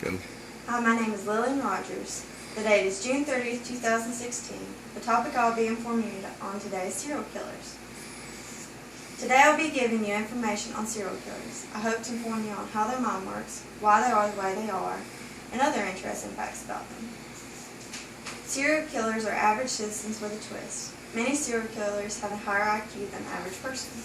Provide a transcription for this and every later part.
Good. Hi, my name is Lillian Rogers. The date is June 30th, 2016. The topic I'll be informing you on today is serial killers. Today I'll be giving you information on serial killers. I hope to inform you on how their mind works, why they are the way they are, and other interesting facts about them. Serial killers are average citizens with a twist. Many serial killers have a higher IQ than the average person.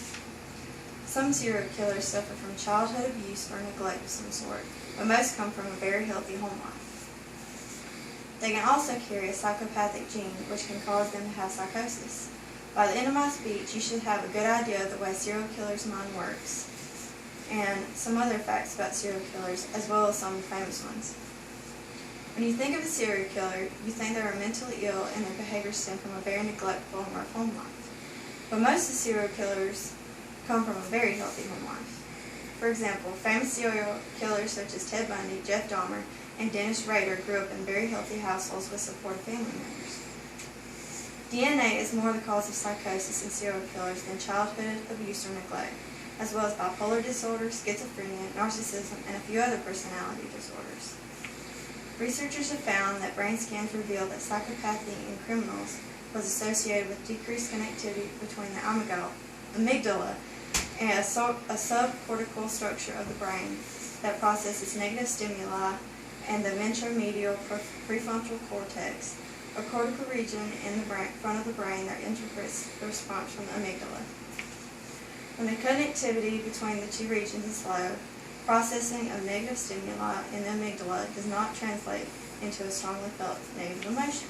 Some serial killers suffer from childhood abuse or neglect of some sort, but most come from a very healthy home life. They can also carry a psychopathic gene, which can cause them to have psychosis. By the end of my speech, you should have a good idea of the way serial killers' mind works, and some other facts about serial killers, as well as some famous ones. When you think of a serial killer, you think they are mentally ill and their behaviors stem from a very neglectful and rough home life. But most of the serial killers come from a very healthy home life. For example, famous serial killers such as Ted Bundy, Jeff Dahmer, and Dennis Rader grew up in very healthy households with supportive family members. DNA is more the cause of psychosis in serial killers than childhood abuse or neglect, as well as bipolar disorder, schizophrenia, narcissism, and a few other personality disorders. Researchers have found that brain scans reveal that psychopathy in criminals was associated with decreased connectivity between the amygdala and a subcortical structure of the brain that processes negative stimuli, and the ventromedial prefrontal cortex, a cortical region in the front of the brain that interprets the response from the amygdala. When the connectivity between the two regions is slow, processing of negative stimuli in the amygdala does not translate into a strongly felt negative emotion.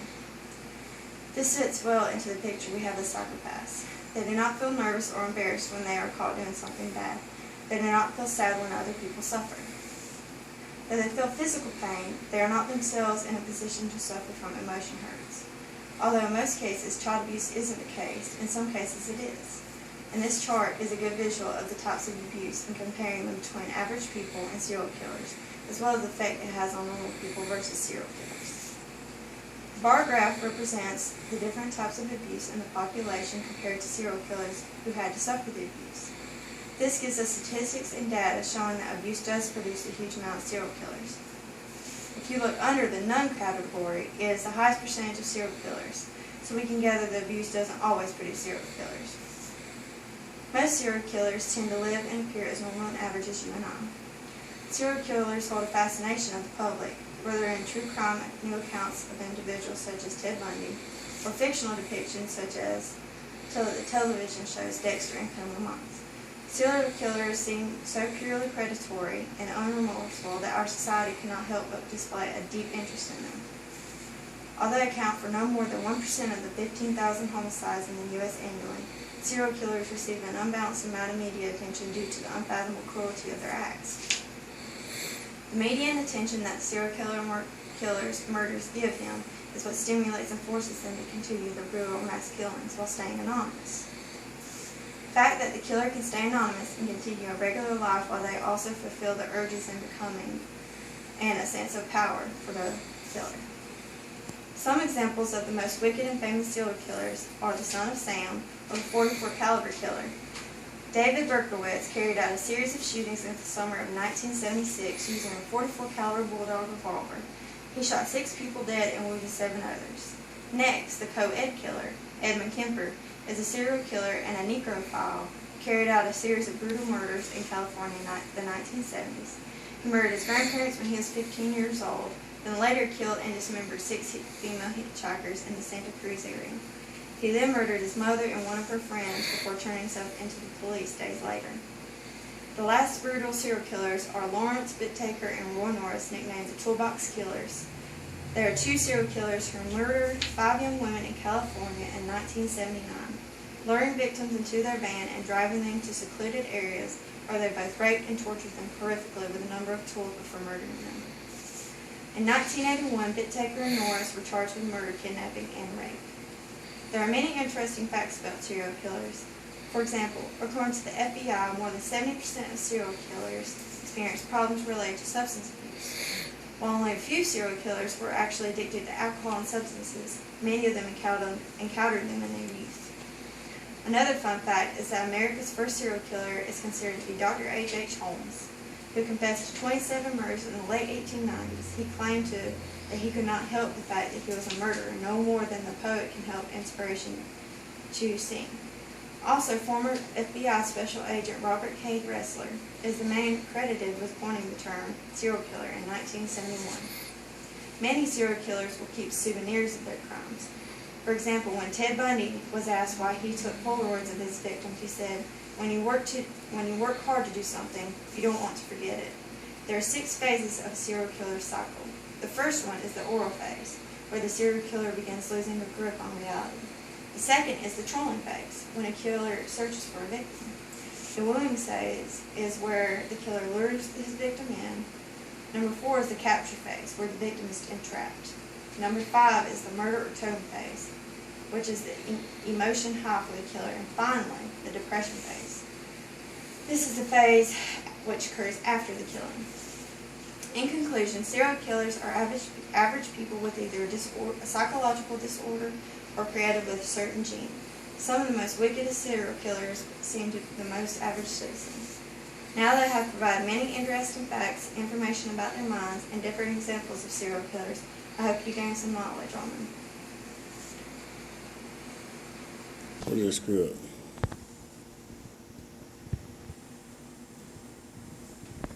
This fits well into the picture we have of psychopaths. They do not feel nervous or embarrassed when they are caught doing something bad. They do not feel sad when other people suffer. Though they feel physical pain, they are not themselves in a position to suffer from emotion hurts. Although in most cases child abuse isn't the case, in some cases it is. And this chart is a good visual of the types of abuse and comparing them between average people and serial killers, as well as the effect it has on normal people versus serial killers. The bar graph represents the different types of abuse in the population compared to serial killers who had to suffer the abuse. This gives us statistics and data showing that abuse does produce a huge amount of serial killers. If you look under the none category, it is the highest percentage of serial killers, so we can gather that abuse doesn't always produce serial killers. Most serial killers tend to live and appear as normal and average as you and I. Serial killers hold a fascination of the public, whether in true crime new accounts of individuals such as Ted Bundy, or fictional depictions such as the television shows Dexter and Criminal Minds. Serial killers seem so purely predatory and unremorseful that our society cannot help but display a deep interest in them. Although they account for no more than 1% of the 15,000 homicides in the U.S. annually, serial killers receive an unbalanced amount of media attention due to the unfathomable cruelty of their acts. The media and attention that serial killers' murders give him is what stimulates and forces them to continue their brutal mass killings while staying anonymous. The fact that the killer can stay anonymous and continue a regular life while they also fulfill the urges in becoming and a sense of power for the killer. Some examples of the most wicked and famous serial killers are the son of Sam, or the 44 caliber killer. David Berkowitz carried out a series of shootings in the summer of 1976 using a 44 caliber bulldog revolver. He shot 6 people dead and wounded 7 others. Next, the co-ed killer, Edmund Kemper, is a serial killer and a necrophile, carried out a series of brutal murders in California in the 1970s. He murdered his grandparents when he was 15 years old, then later killed and dismembered 6 female hitchhikers in the Santa Cruz area. He then murdered his mother and one of her friends before turning himself into the police days later. The last brutal serial killers are Lawrence Bittaker and Roy Norris, nicknamed the Toolbox Killers. There are 2 serial killers who murdered 5 young women in California in 1979, luring victims into their van and driving them to secluded areas where they both raped and tortured them horrifically with a number of tools before murdering them. In 1981, Bittaker and Norris were charged with murder, kidnapping, and rape. There are many interesting facts about serial killers. For example, according to the FBI, more than 70% of serial killers experience problems related to substance abuse. While only a few serial killers were actually addicted to alcohol and substances, many of them encountered them in their youth. Another fun fact is that America's first serial killer is considered to be Dr. H.H. Holmes. who confessed to 27 murders in the late 1890s. He claimed that he could not help the fact that he was a murderer, no more than the poet can help inspiration to sing. Also, former FBI Special Agent Robert K. Ressler is the man credited with coining the term serial killer in 1971. Many serial killers will keep souvenirs of their crimes. For example, when Ted Bundy was asked why he took Polaroids of his victims, he said, when you work hard to do something, you don't want to forget it. There are 6 phases of a serial killer's cycle. The first one is the oral phase, where the serial killer begins losing the grip on reality. The second is the trolling phase, when a killer searches for a victim. The wooing phase is where the killer lures his victim in. Number 4 is the capture phase, where the victim is entrapped. Number 5 is the murder or totem phase, which is the emotion high for the killer. And finally, the depression phase. This is the phase which occurs after the killing. In conclusion, serial killers are average people with either a psychological disorder or created with a certain gene. Some of the most wickedest serial killers seem to be the most average citizens. Now that I have provided many interesting facts, information about their minds, and different examples of serial killers, I hope you gain some knowledge on them. What did I screw up?